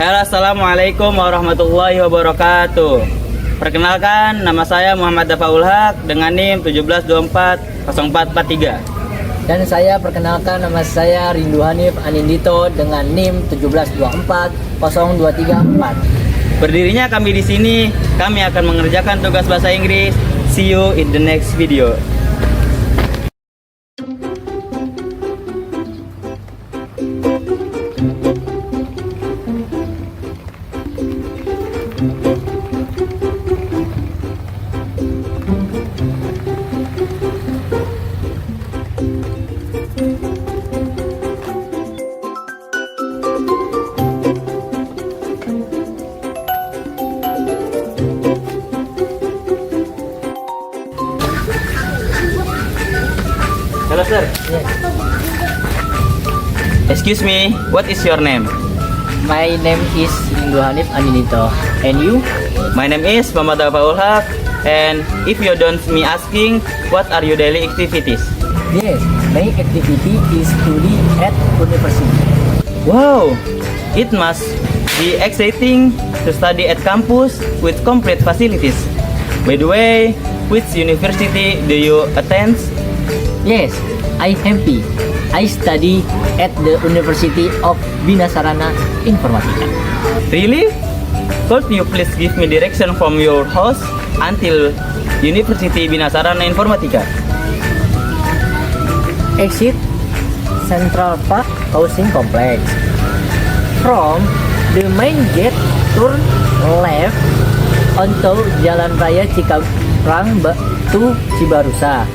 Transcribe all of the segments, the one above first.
Halo, assalamualaikum warahmatullahi wabarakatuh. Perkenalkan, nama saya Muhammad Dafaul Haq dengan NIM 17240443. Dan saya perkenalkan, nama saya Rindu Hanif Anindito dengan NIM 17240234. Berdirinya kami di sini, kami akan mengerjakan tugas bahasa Inggris. See you in the next video. Hello sir. Yes. Excuse me, what is your name? My name is Rindu Hanif Anindito. And you? My name is Muhammad Dafaul Haq. And if you don't me asking, what are your daily activities? Yes, my activity is study at university. Wow, it must be exciting to study at campus with complete facilities. By the way, which university do you attend? Yes, I happy. I study at the University of Bina Sarana Informatika. Really? Could you please give me direction from your house until University Bina Sarana Informatika? Exit Central Park Housing Complex. From the main gate, turn left onto Jalan Raya Cikarang to Cibarusa.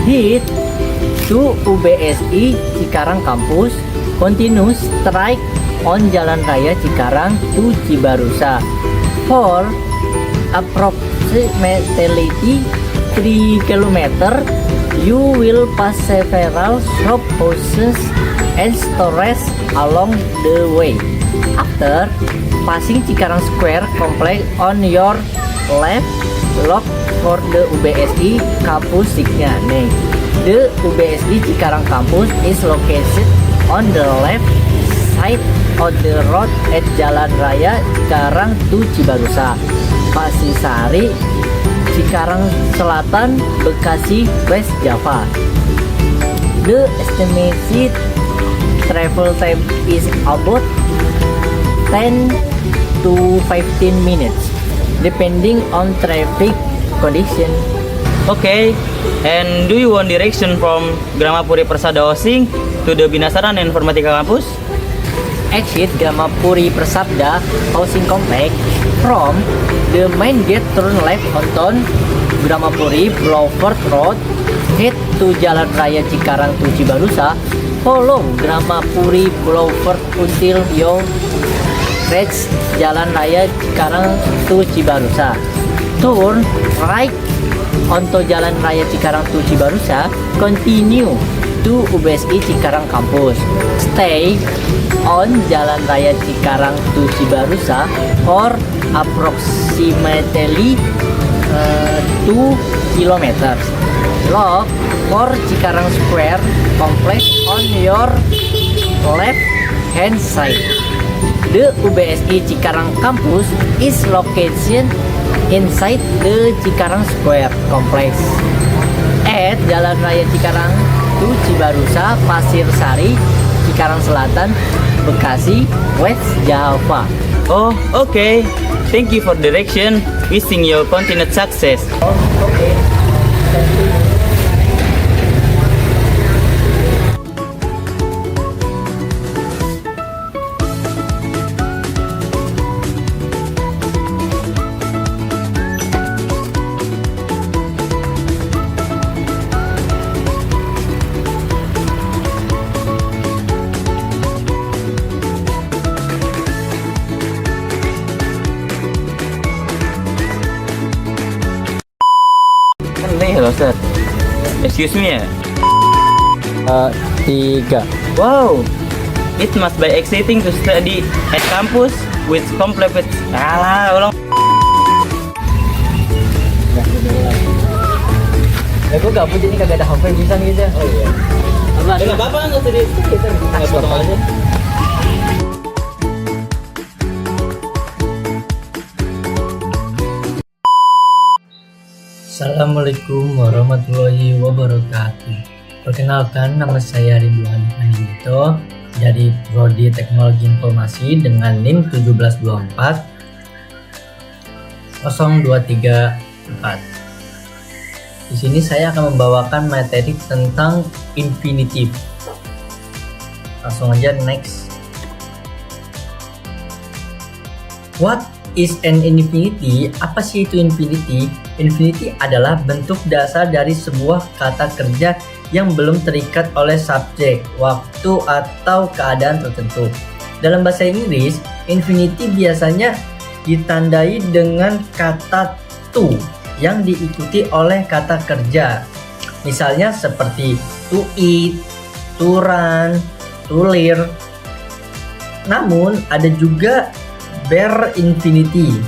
Hit to UBSI Cikarang Campus. Continue straight on Jalan Raya Cikarang to Cibarusa. For approximately 3 km, you will pass several shop houses and stores along the way. After passing Cikarang Square Complex on your left, look for the UBSI Campus Signane. The UBSI Cikarang Campus is located on the left side of the road at Jalan Raya Cikarang to Cibarusa, Pasisari, Cikarang Selatan, Bekasi, West Java. The estimated travel time is about 10 to 15 minutes, depending on traffic condition. Okay, and do you want direction from Gramapuri Persada Housing to the Bina Sarana Informatika Campus? Exit Gramapuri Persada Housing Complex. From the main gate, turn left onto Gramapuri Boulevard Road. Head to Jalan Raya Cikarang to Cibarusa. Follow Gramapuri Boulevard until you reach Jalan Raya Cikarang to Cibarusa. Turn right onto Jalan Raya Cikarang to Cibarusa. Continue to UBSI Cikarang Campus. Stay on Jalan Raya Cikarang to Cibarusa for approximately 2 kilometers. Look for Cikarang Square Complex on your left hand side. The UBSI Cikarang Campus is located inside the Cikarang Square Complex at Jalan Raya Cikarang to Cibarusa, Pasir Sari, Cikarang Selatan, Bekasi, West Java. Oh, okay. Thank you for direction. Wishing you continued success. Oh, okay. Thank you. Hello sir. Excuse me ya. 3. Wow, it must be exciting to study at campus with complete. Alah, ulang. Ya gue gabut ini kagak ada HP bisa gitu. Oh iya. Enggak apa-apa, nggak usah di kita potong aja. Assalamualaikum warahmatullahi wabarakatuh. Perkenalkan, nama saya Ridwan Anindito dari Prodi Teknologi Informasi dengan NIM 1724 0234. Di sini saya akan membawakan materi tentang infinitive. Langsung aja next. What is an infinity? Apa sih itu infinity? Infinity adalah bentuk dasar dari sebuah kata kerja yang belum terikat oleh subjek, waktu, atau keadaan tertentu. Dalam bahasa Inggris, infinity biasanya ditandai dengan kata to yang diikuti oleh kata kerja. Misalnya seperti to eat, to run, to live. Namun ada juga bare infinity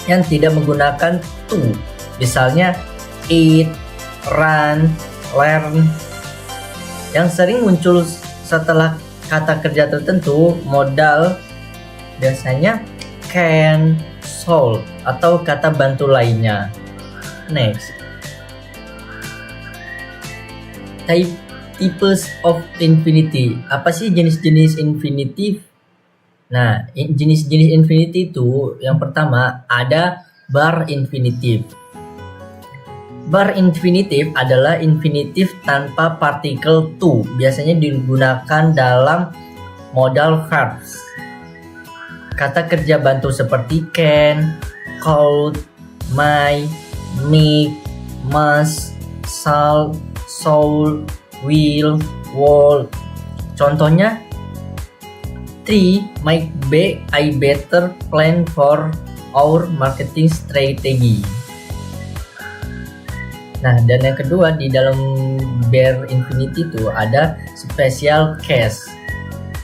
yang tidak menggunakan to, misalnya eat, run, learn, yang sering muncul setelah kata kerja tertentu. Modal biasanya can, shall, atau kata bantu lainnya. Next, types of infinity. Apa sih jenis-jenis infinitive? Nah, jenis-jenis infinitive itu yang pertama ada bar infinitive. Bar infinitive adalah infinitive tanpa partikel to, biasanya digunakan dalam modal verbs. Kata kerja bantu seperti can, could, might, make, must, shall, will, would. Contohnya, 3. Might be I better plan for our marketing strategy. Nah, dan yang kedua di dalam bare infinity itu ada special case.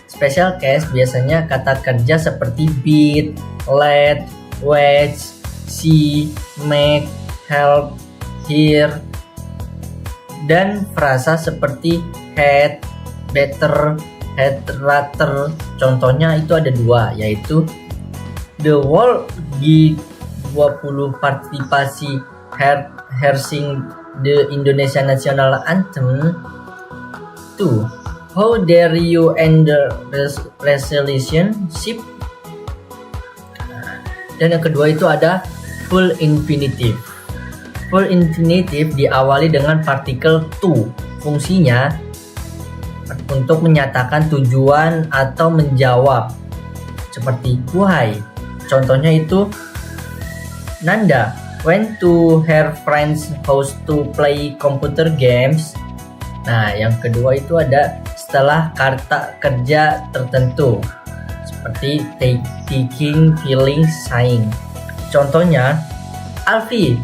Special case biasanya kata kerja seperti beat, let, wedge, see, make, help, hear, dan frasa seperti had, better, had, rather. Contohnya itu ada dua, yaitu the world G20 partisipasi hearsing the Indonesia National Anthem. 2. How dare you end the relationship? Dan yang kedua itu ada full infinitive. Full infinitive diawali dengan partikel to. Fungsinya untuk menyatakan tujuan atau menjawab, seperti why. Contohnya itu Nanda went to her friend's house to play computer games. Nah, yang kedua itu ada setelah kata kerja tertentu, seperti taking, feeling, saying. Contohnya, Alfie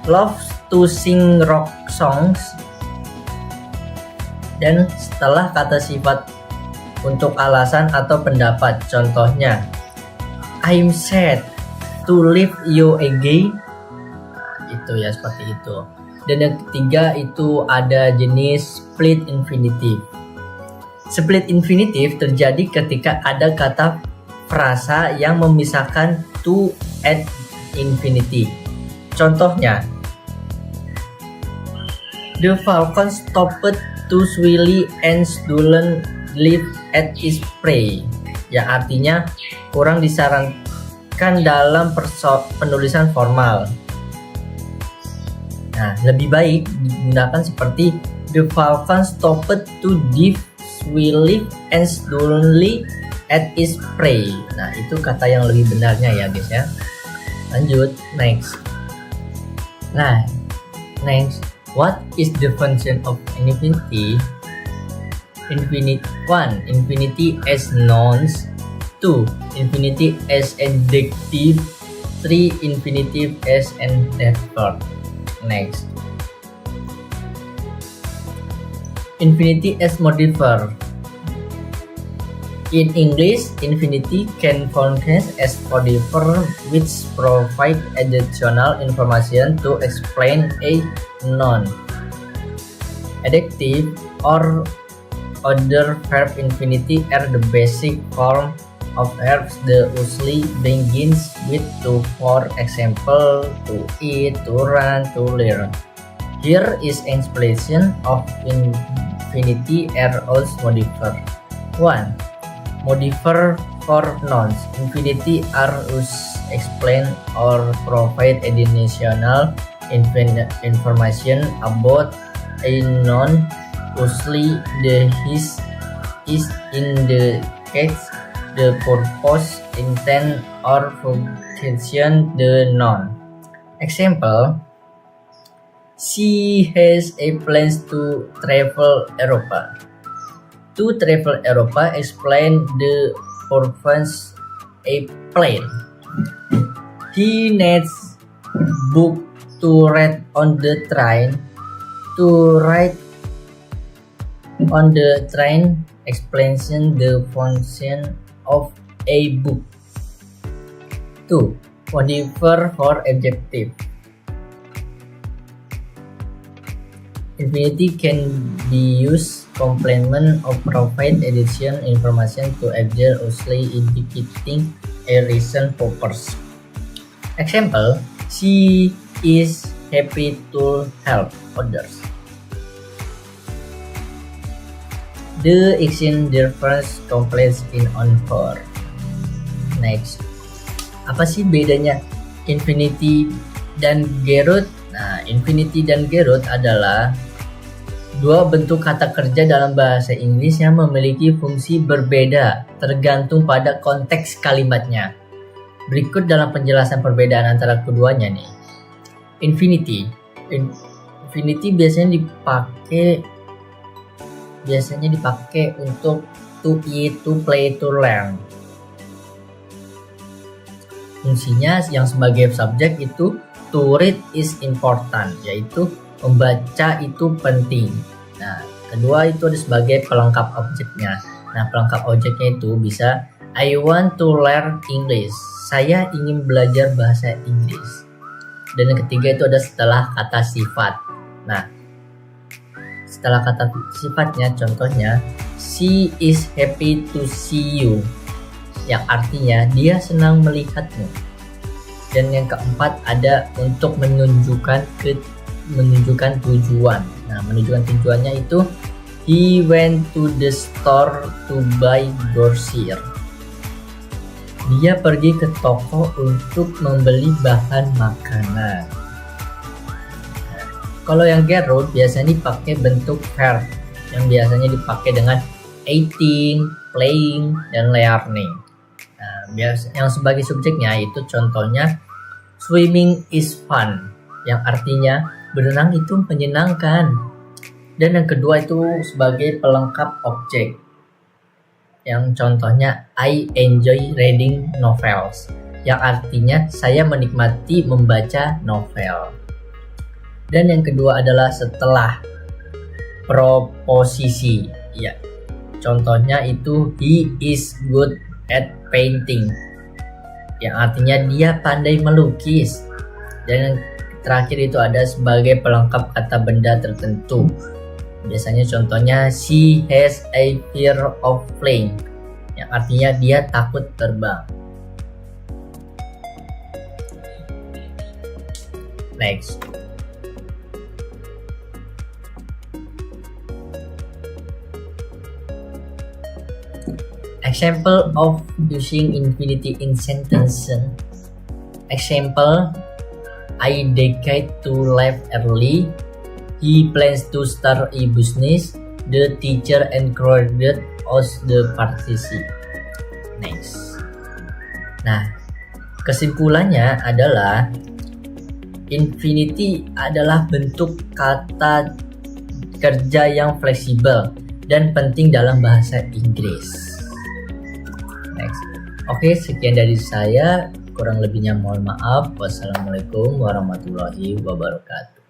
loves to sing rock songs. Dan setelah kata sifat untuk alasan atau pendapat. Contohnya, I'm sad to leave you again. Itu ya, seperti itu. Dan yang ketiga itu ada jenis split infinitive. Split infinitive terjadi ketika ada kata frasa yang memisahkan to and infinity. Contohnya, the falcon stopped to swilly and stolen live at its prey. Yang artinya kurang disarankan dalam penulisan formal. Nah, lebih baik digunakan seperti the falcon stopped to dive, swilly, and stolonly at its prey. Nah, itu kata yang lebih benarnya ya guys ya. Lanjut, next. Nah, next, what is the function of infinity? Infinity 1. Infinity as nouns. 2. Infinity as adjective. 3. Infinitive as an adverb. Next, infinity as modifier. In English, infinity can function as modifier which provide additional information to explain a noun, adjective, or other verb. Infinity are the basic form of verbs that usually begins with to, for example, to eat, to run, to learn. Here is explanation of infinity errors modifier. 1. Modifier for nouns. Infinity are explain or provide additional information about a noun. Usually the is in the case the purpose, intent, or function the noun. Example: she has a plans to travel Europa. To travel Europa explain the purpose a plane. He needs book to read on the train. To write on the train explains the function of a book. 2. Modifier for adjective. Infinity can be used complement or provide additional information to adjective, usually indicating a reason purpose. Example: she is happy to help others. The action difference complex in on her. Next, apa sih bedanya infinity dan gerund? Nah, infinity dan gerund adalah dua bentuk kata kerja dalam bahasa Inggris yang memiliki fungsi berbeda tergantung pada konteks kalimatnya. Berikut dalam penjelasan perbedaan antara keduanya nih. Infinity biasanya dipakai untuk to eat, to play, to learn. Fungsinya yang sebagai subjek itu to read is important, yaitu membaca itu penting. Nah, kedua itu ada sebagai pelengkap objeknya. Nah, pelengkap objeknya itu bisa I want to learn English. Saya ingin belajar bahasa Inggris. Dan yang ketiga itu ada setelah kata sifat. Nah, setelah kata sifatnya contohnya she is happy to see you, yang artinya dia senang melihatmu. Dan yang keempat ada untuk menunjukkan tujuan. Nah, menunjukkan tujuannya itu he went to the store to buy groceries. Dia pergi ke toko untuk membeli bahan makanan. Nah, kalau yang gerund biasanya dipakai bentuk verb yang biasanya dipakai dengan eating, playing, dan learning. Nah, yang sebagai subjeknya itu contohnya swimming is fun, yang artinya berenang itu menyenangkan. Dan yang kedua itu sebagai pelengkap objek, yang contohnya I enjoy reading novels, yang artinya saya menikmati membaca novel. Dan yang kedua adalah setelah proposisi, ya, contohnya itu he is good at painting, yang artinya dia pandai melukis. Dan yang terakhir itu ada sebagai pelengkap kata benda tertentu, biasanya contohnya she has a fear of flying, yang artinya dia takut terbang. Next, example of using infinity in sentences. Example: I decide to leave early. He plans to start a business. The teacher encouraged us the participation. Next. Nah, kesimpulannya adalah infinity adalah bentuk kata kerja yang fleksibel dan penting dalam bahasa Inggris. Next. Oke, sekian dari saya. Kurang lebihnya mohon maaf. Wassalamualaikum warahmatullahi wabarakatuh.